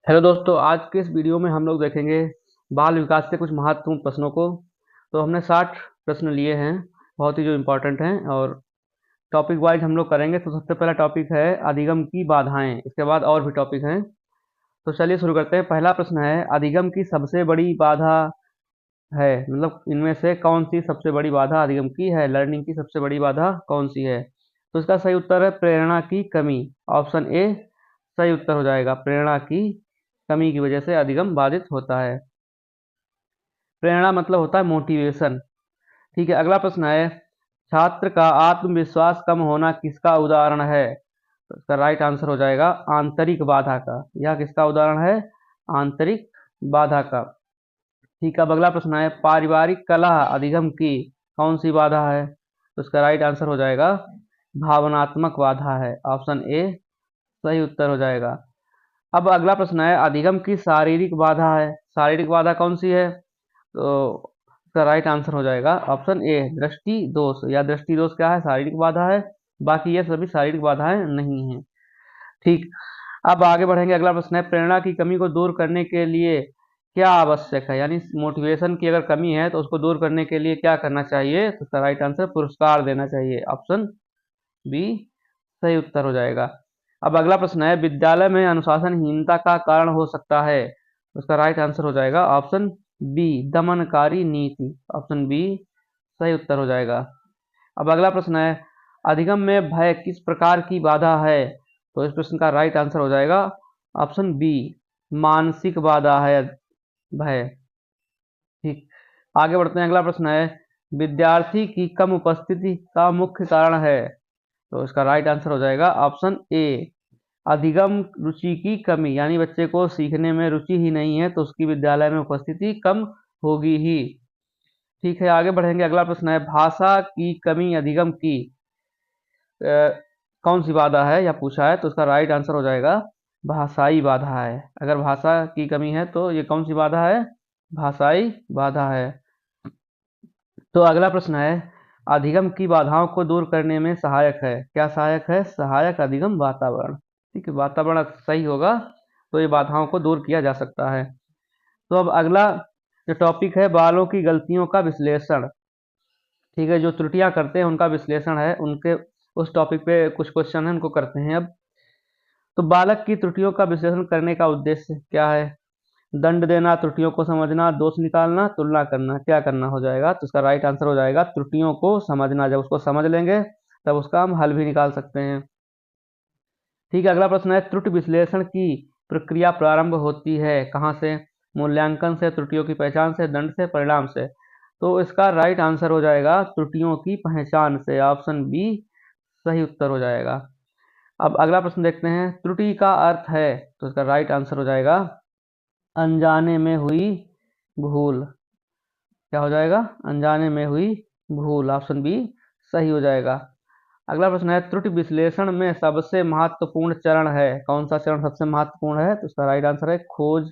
Hello दोस्तों, आज के इस वीडियो में हम लोग देखेंगे बाल विकास के कुछ महत्वपूर्ण प्रश्नों को। तो हमने 60 प्रश्न लिए हैं, बहुत ही जो इम्पोर्टेंट हैं, और टॉपिक वाइज हम लोग करेंगे। तो सबसे पहला टॉपिक है अधिगम की बाधाएं। इसके बाद और भी टॉपिक हैं। तो चलिए शुरू करते हैं। पहला प्रश्न है, अधिगम की सबसे बड़ी बाधा है, मतलब इनमें से कौन सी सबसे बड़ी बाधा अधिगम की है, लर्निंग की सबसे बड़ी बाधा कौन सी है? तो इसका सही उत्तर है प्रेरणा की कमी। ऑप्शन ए सही उत्तर हो जाएगा। प्रेरणा की कमी की वजह से अधिगम बाधित होता है। प्रेरणा मतलब होता है मोटिवेशन। ठीक है, अगला प्रश्न है, छात्र का आत्मविश्वास कम होना किसका उदाहरण है? तो इसका राइट आंसर हो जाएगा आंतरिक बाधा का। यह किसका उदाहरण है? आंतरिक बाधा का। ठीक है, अब अगला प्रश्न है, पारिवारिक कलह अधिगम की कौन सी बाधा है? तो इसका राइट आंसर हो जाएगा भावनात्मक बाधा है। ऑप्शन ए सही उत्तर हो जाएगा। अब अगला प्रश्न है, अधिगम की शारीरिक बाधा है। शारीरिक बाधा कौन सी है? तो इसका राइट आंसर हो जाएगा ऑप्शन ए दृष्टि दोष। या दृष्टि दोष क्या है? शारीरिक बाधा है। बाकी ये सभी शारीरिक बाधाएं नहीं हैं। ठीक, अब आगे बढ़ेंगे। अगला प्रश्न है, प्रेरणा की कमी को दूर करने के लिए क्या आवश्यक है? यानी मोटिवेशन की अगर कमी है तो उसको दूर करने के लिए क्या करना चाहिए? तो इसका राइट आंसर पुरस्कार देना चाहिए। ऑप्शन बी सही उत्तर हो जाएगा। अब अगला प्रश्न है, विद्यालय में अनुशासनहीनता का कारण हो सकता है। उसका राइट आंसर हो जाएगा ऑप्शन बी दमनकारी नीति। ऑप्शन बी सही उत्तर हो जाएगा। अब अगला प्रश्न है, अधिगम में भय किस प्रकार की बाधा है? तो इस प्रश्न का राइट आंसर हो जाएगा ऑप्शन बी मानसिक बाधा है भय। ठीक, आगे बढ़ते हैं। अगला प्रश्न है, विद्यार्थी की कम उपस्थिति का मुख्य कारण है। तो इसका राइट आंसर हो जाएगा ऑप्शन ए अधिगम रुचि की कमी। यानी बच्चे को सीखने में रुचि ही नहीं है तो उसकी विद्यालय में उपस्थिति कम होगी ही। ठीक है, आगे बढ़ेंगे। अगला प्रश्न है, भाषा की कमी अधिगम की कौन सी बाधा है या पूछा है? तो इसका राइट आंसर हो जाएगा भाषाई बाधा है। अगर भाषा की कमी है तो ये कौन सी बाधा है? भाषाई बाधा है। तो अगला प्रश्न है, अधिगम की बाधाओं को दूर करने में सहायक है। क्या सहायक है? सहायक अधिगम वातावरण। ठीक है, वातावरण सही होगा तो ये बाधाओं को दूर किया जा सकता है। तो अब अगला जो टॉपिक है, बालों की गलतियों का विश्लेषण। ठीक है, जो त्रुटियां करते हैं उनका विश्लेषण है, उनके उस टॉपिक पे कुछ क्वेश्चन है, उनको करते हैं अब। तो बालक की त्रुटियों का विश्लेषण करने का उद्देश्य क्या है? दंड देना, त्रुटियों को समझना, दोष निकालना, तुलना करना। क्या करना हो जाएगा? तो इसका राइट आंसर हो जाएगा त्रुटियों को समझना। जब उसको समझ लेंगे तब उसका हम हल भी निकाल सकते हैं। ठीक है, अगला प्रश्न है, त्रुटि विश्लेषण की प्रक्रिया प्रारंभ होती है कहाँ से? मूल्यांकन से, त्रुटियों की पहचान से, दंड से, परिणाम से। तो इसका राइट आंसर हो जाएगा त्रुटियों की पहचान से। ऑप्शन बी सही उत्तर हो जाएगा। अब अगला प्रश्न देखते हैं, त्रुटि का अर्थ है। तो इसका राइट आंसर हो जाएगा अनजाने में हुई भूल। क्या हो जाएगा? अनजाने में हुई भूल। ऑप्शन बी सही हो जाएगा। अगला प्रश्न है, त्रुटि विश्लेषण में सबसे महत्वपूर्ण चरण है। कौन सा चरण सबसे महत्वपूर्ण है? तो इसका राइट आंसर है खोज।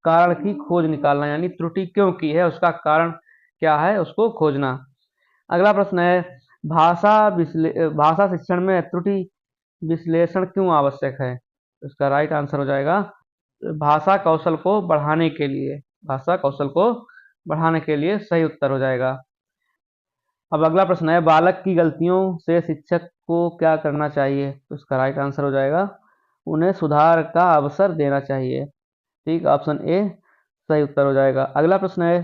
कारण की खोज निकालना, यानी त्रुटि क्यों की है, उसका कारण क्या है, उसको खोजना। अगला प्रश्न है, भाषा शिक्षण में त्रुटि विश्लेषण क्यों आवश्यक है? तो इसका राइट आंसर हो जाएगा भाषा कौशल को बढ़ाने के लिए। भाषा कौशल को बढ़ाने के लिए सही उत्तर हो जाएगा। अब अगला प्रश्न है, बालक की गलतियों से शिक्षक को क्या करना चाहिए? तो इसका राइट आंसर हो जाएगा उन्हें सुधार का अवसर देना चाहिए। ठीक, ऑप्शन ए सही उत्तर हो जाएगा। अगला प्रश्न है,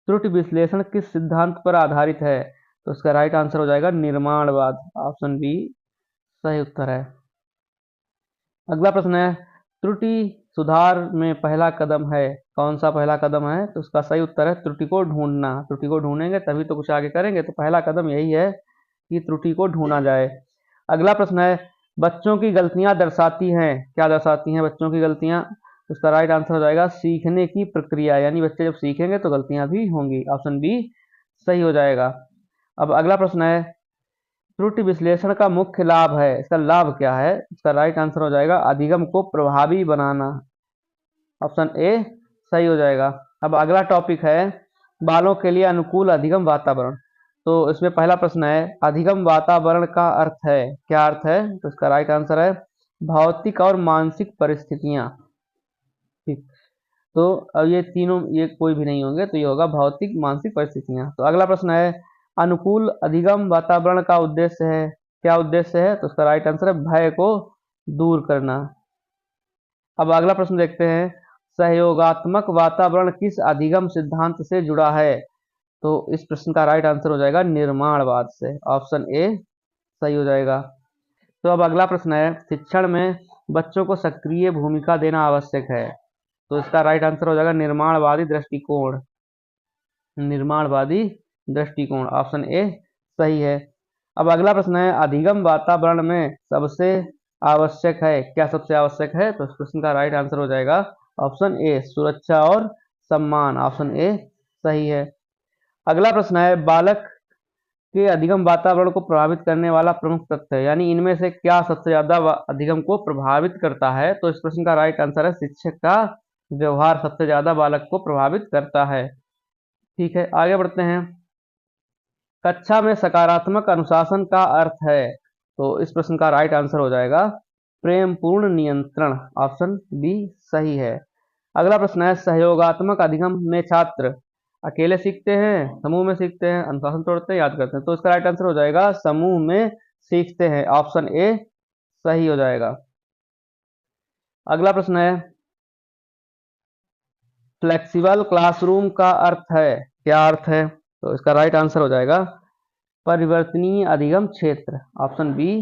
त्रुटि विश्लेषण किस सिद्धांत पर आधारित है? तो इसका राइट आंसर हो जाएगा निर्माणवाद। ऑप्शन बी सही उत्तर है। अगला प्रश्न है, त्रुटि सुधार में पहला कदम है। कौन सा पहला कदम है? तो उसका सही उत्तर है त्रुटि को ढूंढना। त्रुटि को ढूंढेंगे तभी तो कुछ आगे करेंगे। तो पहला कदम यही है कि त्रुटि को ढूंढा जाए। अगला प्रश्न है, बच्चों की गलतियां दर्शाती हैं। क्या दर्शाती हैं बच्चों की गलतियां? तो उसका राइट आंसर हो जाएगा सीखने की प्रक्रिया। यानी बच्चे जब सीखेंगे तो गलतियां भी होंगी। ऑप्शन बी सही हो जाएगा। अब अगला प्रश्न है, त्रुटि विश्लेषण का मुख्य लाभ है। इसका लाभ क्या है? इसका राइट आंसर हो जाएगा अधिगम को प्रभावी बनाना। ऑप्शन ए सही हो जाएगा। अब अगला टॉपिक है, बालों के लिए अनुकूल अधिगम वातावरण। तो इसमें पहला प्रश्न है, अधिगम वातावरण का अर्थ है। क्या अर्थ है? तो इसका राइट आंसर है भौतिक और मानसिक परिस्थितियां। ठीक। तो अब ये तीनों, ये कोई भी नहीं होंगे, तो ये होगा भौतिक मानसिक परिस्थितियां। तो अगला प्रश्न है, अनुकूल अधिगम वातावरण का उद्देश्य है, क्या उद्देश्य है? तो उसका राइट आंसर है भय को दूर करना। अब अगला प्रश्न देखते हैं, सहयोगात्मक वातावरण किस अधिगम सिद्धांत से जुड़ा है? तो इस प्रश्न का राइट आंसर हो जाएगा निर्माणवाद से, ऑप्शन ए सही हो जाएगा। तो अब अगला प्रश्न है, शिक्षण में बच्चों को सक्रिय भूमिका देना आवश्यक है, तो इसका राइट आंसर हो जाएगा निर्माणवादी दृष्टिकोण, निर्माणवादी दृष्टिकोण, ऑप्शन ए सही है। अब अगला प्रश्न है, अधिगम वातावरण में सबसे आवश्यक है, क्या सबसे आवश्यक है? तो इस प्रश्न का राइट आंसर हो जाएगा ऑप्शन ए सुरक्षा और सम्मान, ऑप्शन ए सही है। अगला प्रश्न है, बालक के अधिगम वातावरण को प्रभावित करने वाला प्रमुख तत्व है, यानी इनमें से क्या सबसे ज्यादा अधिगम को प्रभावित करता है? तो इस प्रश्न का राइट आंसर है शिक्षक का व्यवहार सबसे ज्यादा बालक को प्रभावित करता है। ठीक है, आगे बढ़ते हैं। कक्षा में सकारात्मक अनुशासन का अर्थ है, तो इस प्रश्न का राइट आंसर हो जाएगा प्रेम पूर्ण नियंत्रण, ऑप्शन बी सही है। अगला प्रश्न है, सहयोगात्मक अधिगम में छात्र अकेले सीखते हैं, समूह में सीखते हैं, अनुशासन तोड़ते हैं, याद करते हैं? तो इसका राइट आंसर हो जाएगा समूह में सीखते हैं, ऑप्शन ए सही हो जाएगा। अगला प्रश्न है, फ्लेक्सिबल क्लासरूम का अर्थ है, क्या अर्थ है? तो इसका राइट आंसर हो जाएगा परिवर्तनीय अधिगम क्षेत्र, ऑप्शन बी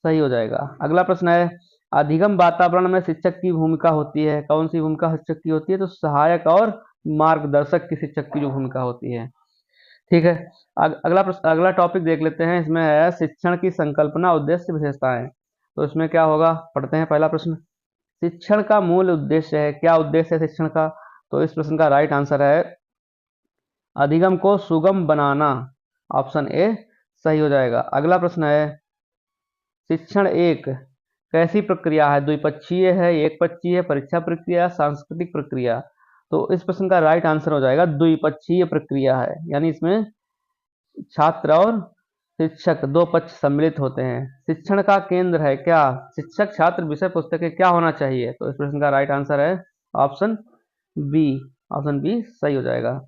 सही हो जाएगा। अगला प्रश्न है, अधिगम वातावरण में शिक्षक की भूमिका होती है, कौन सी भूमिका शिक्षक की होती है? तो सहायक और मार्गदर्शक की शिक्षक की जो भूमिका होती है। ठीक है, अगला टॉपिक देख लेते हैं, इसमें है शिक्षण की संकल्पना उद्देश्य विशेषताएं। तो इसमें क्या होगा, पढ़ते हैं पहला प्रश्न, शिक्षण का मूल उद्देश्य है, क्या उद्देश्य है शिक्षण का? तो इस प्रश्न का राइट आंसर है अधिगम को सुगम बनाना, ऑप्शन ए सही हो जाएगा। अगला प्रश्न है, शिक्षण एक कैसी प्रक्रिया है, द्विपक्षीय है, एकपक्षीय, परीक्षा प्रक्रिया, सांस्कृतिक प्रक्रिया? तो इस प्रश्न का राइट आंसर हो जाएगा द्विपक्षीय प्रक्रिया है, यानी इसमें छात्र और शिक्षक दो पक्ष सम्मिलित होते हैं। शिक्षण का केंद्र है, क्या शिक्षक छात्र विषय पुस्तकें क्या होना चाहिए? तो इस प्रश्न का राइट आंसर है ऑप्शन बी, ऑप्शन बी सही हो जाएगा।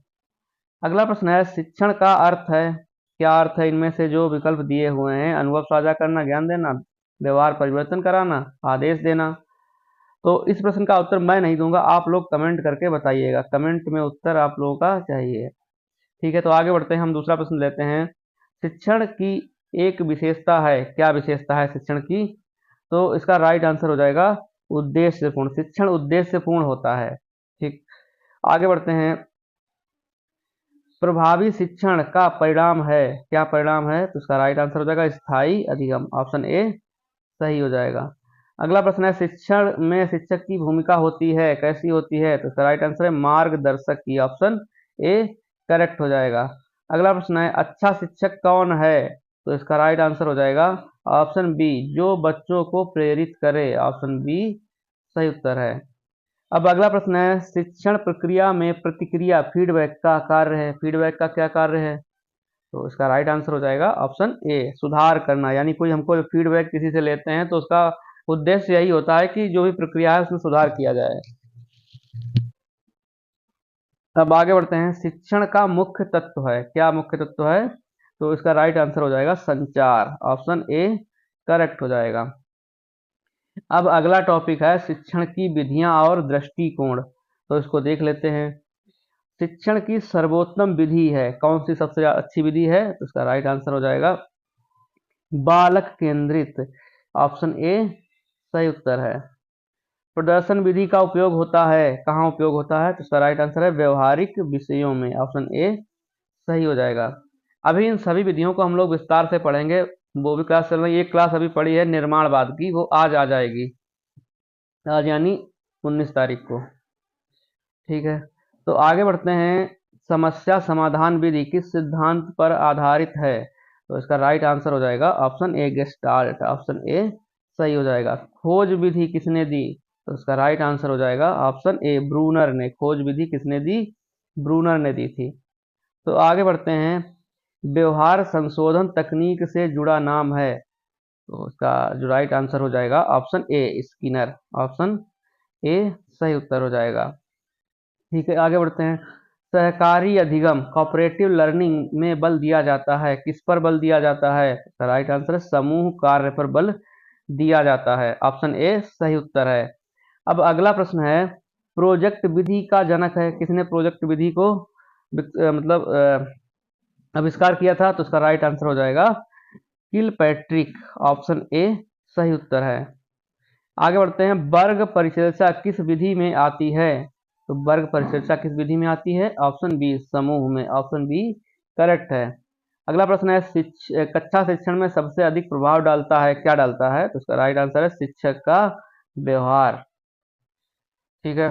अगला प्रश्न है, शिक्षण का अर्थ है, क्या अर्थ है इनमें से जो विकल्प दिए हुए हैं? अनुभव साझा करना, ज्ञान देना, व्यवहार परिवर्तन कराना, आदेश देना? तो इस प्रश्न का उत्तर मैं नहीं दूंगा, आप लोग कमेंट करके बताइएगा, कमेंट में उत्तर आप लोगों का चाहिए। ठीक है, तो आगे बढ़ते हैं, हम दूसरा प्रश्न लेते हैं, शिक्षण की एक विशेषता है, क्या विशेषता है शिक्षण की? तो इसका राइट आंसर हो जाएगा उद्देश्यपूर्ण, शिक्षण उद्देश्यपूर्ण होता है। ठीक, आगे बढ़ते हैं, प्रभावी शिक्षण का परिणाम है, क्या परिणाम है? तो इसका राइट आंसर हो जाएगा स्थायी अधिगम, ऑप्शन ए सही हो जाएगा। अगला प्रश्न है, शिक्षण में शिक्षक की भूमिका होती है, कैसी होती है? तो इसका राइट आंसर है मार्गदर्शक की, ऑप्शन ए करेक्ट हो जाएगा। अगला प्रश्न है, अच्छा शिक्षक कौन है? तो इसका राइट आंसर हो जाएगा ऑप्शन बी जो बच्चों को प्रेरित करे, ऑप्शन बी सही उत्तर है। अब अगला प्रश्न है, शिक्षण प्रक्रिया में प्रतिक्रिया फीडबैक का कार्य है, फीडबैक का क्या कार्य है? तो इसका राइट आंसर हो जाएगा ऑप्शन ए सुधार करना, यानी कोई हमको फीडबैक किसी से लेते हैं तो उसका उद्देश्य यही होता है कि जो भी प्रक्रिया है उसमें सुधार किया जाए। अब आगे बढ़ते हैं, शिक्षण का मुख्य तत्व है, क्या मुख्य तत्व है? तो इसका राइट आंसर हो जाएगा संचार, ऑप्शन ए करेक्ट हो जाएगा। अब अगला टॉपिक है शिक्षण की विधियां और दृष्टिकोण, तो इसको देख लेते हैं। शिक्षण की सर्वोत्तम विधि है, कौन सी सबसे अच्छी विधि है? तो इसका राइट आंसर हो जाएगा बालक केंद्रित, ऑप्शन ए सही उत्तर है। प्रदर्शन विधि का उपयोग होता है, कहाँ उपयोग होता है? तो इसका राइट आंसर है व्यवहारिक विषयों में, ऑप्शन ए सही हो जाएगा। अभी इन सभी विधियों को हम लोग विस्तार से पढ़ेंगे, वो भी क्लास चल रही है, एक क्लास अभी पढ़ी है निर्माणवाद की, वो आज आ जाएगी, आज यानी 19 तारीख को। ठीक है, तो आगे बढ़ते हैं, समस्या समाधान विधि किस सिद्धांत पर आधारित है? तो इसका राइट आंसर हो जाएगा option A gestalt, option A सही हो जाएगा। खोज विधि किसने दी? तो इसका राइट आंसर हो जाएगा ऑप्शन ए ब्रूनर ने, खोज विधि किसने दी? ब्रूनर ने दी थी। तो आगे बढ़ते हैं, व्यवहार संशोधन तकनीक से जुड़ा नाम है, तो उसका जो राइट आंसर हो जाएगा option A Skinner, option A सही उत्तर हो जाएगा। ठीक है, आगे बढ़ते हैं। सहकारी अधिगम कोऑपरेटिव लर्निंग में बल दिया जाता है, किस पर बल दिया जाता है? राइट आंसर है समूह कार्य पर बल दिया जाता है। ऑप्शन ए सही उत्तर है। अब अगला प्रश्न है, प्रोजेक्ट विधि का जनक है, किसने प्रोजेक्ट विधि को आविष्कार किया था? तो उसका राइट आंसर हो जाएगा किलपैट्रिक। ऑप्शन ए सही उत्तर है। आगे बढ़ते हैं, वर्ग परिचर्चा किस विधि में आती है? तो वर्ग परिचर्चा किस विधि में आती है? ऑप्शन बी समूह में। ऑप्शन बी करेक्ट है। अगला प्रश्न है, कक्षा शिक्षण में सबसे अधिक प्रभाव डालता है, क्या डालता है? तो उसका राइट आंसर है शिक्षक का व्यवहार। ठीक है,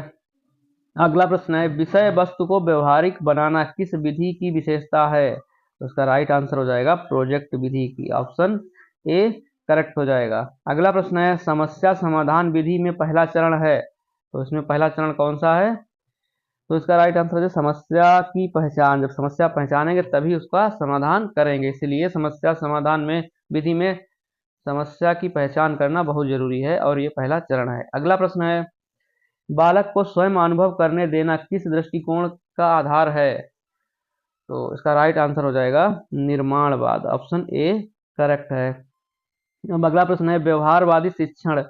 अगला प्रश्न है, विषय वस्तु को व्यवहारिक बनाना किस विधि की विशेषता है? तो उसका राइट आंसर हो जाएगा प्रोजेक्ट विधि की। ऑप्शन ए करेक्ट हो जाएगा। अगला प्रश्न है, समस्या समाधान विधि में पहला चरण है, तो इसमें पहला चरण कौन सा है? तो इसका राइट आंसर है समस्या की पहचान। जब समस्या पहचानेंगे तभी उसका समाधान करेंगे, इसलिए समस्या समाधान में विधि में समस्या की पहचान करना बहुत जरूरी है और ये पहला चरण है। अगला प्रश्न है, बालक को स्वयं अनुभव करने देना किस दृष्टिकोण का आधार है? तो इसका राइट आंसर हो जाएगा निर्माणवाद। ऑप्शन ए करेक्ट है। अब अगला प्रश्न है, व्यवहारवादी शिक्षण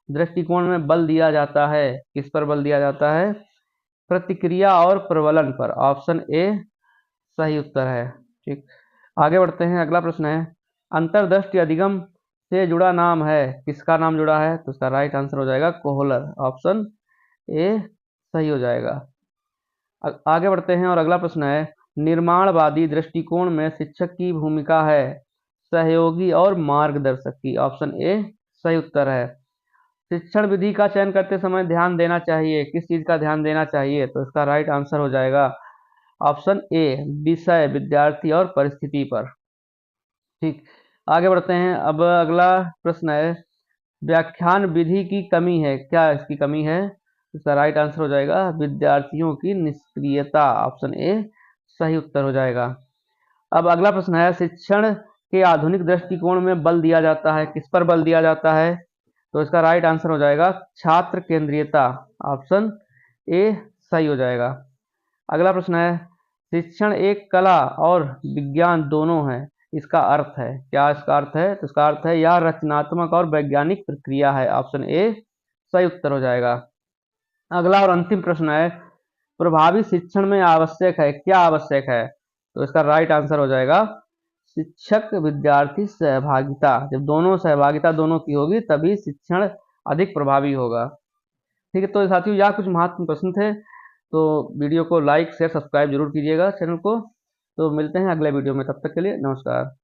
दृष्टिकोण में बल दिया जाता है, किस पर बल दिया जाता है? प्रतिक्रिया और प्रबलन पर। ऑप्शन ए सही उत्तर है। ठीक, आगे बढ़ते हैं। अगला प्रश्न है, अंतर्दृष्टि अधिगम से जुड़ा नाम है, किसका नाम जुड़ा है? तो इसका राइट आंसर हो जाएगा कोहलर। ऑप्शन ए सही हो जाएगा। आगे बढ़ते हैं और अगला प्रश्न है, निर्माणवादी दृष्टिकोण में शिक्षक की भूमिका है सहयोगी और मार्गदर्शक की। ऑप्शन ए सही उत्तर है। शिक्षण विधि का चयन करते समय ध्यान देना चाहिए, किस चीज का ध्यान देना चाहिए? तो इसका राइट आंसर हो जाएगा ऑप्शन ए विषय, विद्यार्थी और परिस्थिति पर। ठीक, आगे बढ़ते हैं। अब अगला प्रश्न है, व्याख्यान विधि की कमी है, क्या इसकी कमी है? इसका राइट आंसर हो जाएगा विद्यार्थियों की निष्क्रियता। ऑप्शन ए सही उत्तर हो जाएगा। अब अगला प्रश्न है, शिक्षण के आधुनिक दृष्टिकोण में बल दिया जाता है, किस पर बल दिया जाता है? तो इसका राइट आंसर हो जाएगा छात्र केंद्रीयता। ऑप्शन ए सही हो जाएगा। अगला प्रश्न है, शिक्षण एक कला और विज्ञान दोनों है, इसका अर्थ है, क्या इसका अर्थ है? तो इसका अर्थ है यह रचनात्मक और वैज्ञानिक प्रक्रिया है। ऑप्शन ए सही उत्तर हो जाएगा। अगला और अंतिम प्रश्न है, प्रभावी शिक्षण में आवश्यक है, क्या आवश्यक है? तो इसका राइट आंसर हो जाएगा शिक्षक विद्यार्थी सहभागिता। जब दोनों सहभागिता दोनों की होगी तभी शिक्षण अधिक प्रभावी होगा। ठीक है, तो साथियों यह कुछ महत्वपूर्ण प्रश्न थे, तो वीडियो को लाइक शेयर सब्सक्राइब जरूर कीजिएगा चैनल को। तो मिलते हैं अगले वीडियो में, तब तक के लिए नमस्कार।